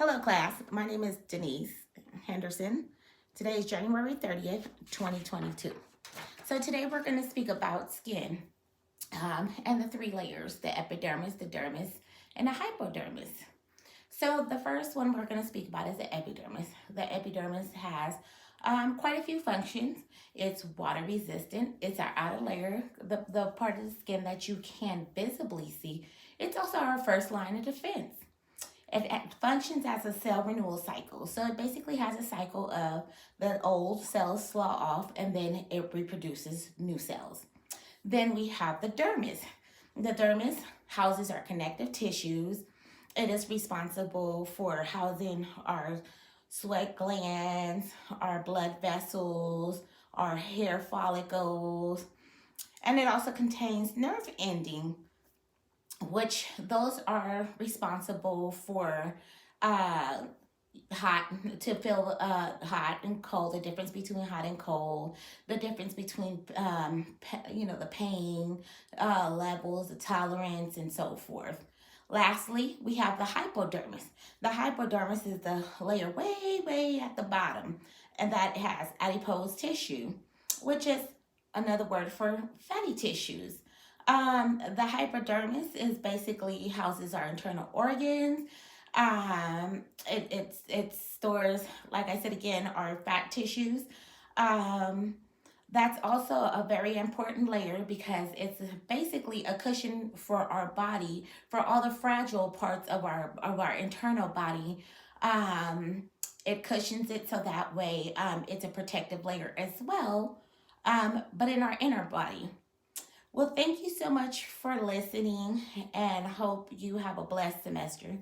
Hello class, my name is Denise Henderson. Today is January 30th, 2022. So today we're going to speak about skin and the three layers, the epidermis, the dermis, and the hypodermis. So the first one we're going to speak about is the epidermis. The epidermis has quite a few functions. It's water resistant. It's our outer layer, the part of the skin that you can visibly see. It's also our first line of defense. It functions as a cell renewal cycle. So it basically has a cycle of the old cells slaw off and then it reproduces new cells. Then we have the dermis. The dermis houses our connective tissues. It is responsible for housing our sweat glands, our blood vessels, our hair follicles, and it also contains nerve ending, which those are responsible for uh, hot to feel hot and cold, the difference between hot and cold, the difference between the pain levels, the tolerance, and so forth. Lastly, we have the hypodermis. The hypodermis is the layer way at the bottom, and that has adipose tissue, which is another word for fatty tissues. The hypodermis is basically houses our internal organs. It stores, like I said again, our fat tissues. Um, that's also a very important layer because it's basically a cushion for our body, for all the fragile parts of our internal body. It cushions it so that way it's a protective layer as well, but in our inner body. Well, thank you so much for listening and hope you have a blessed semester.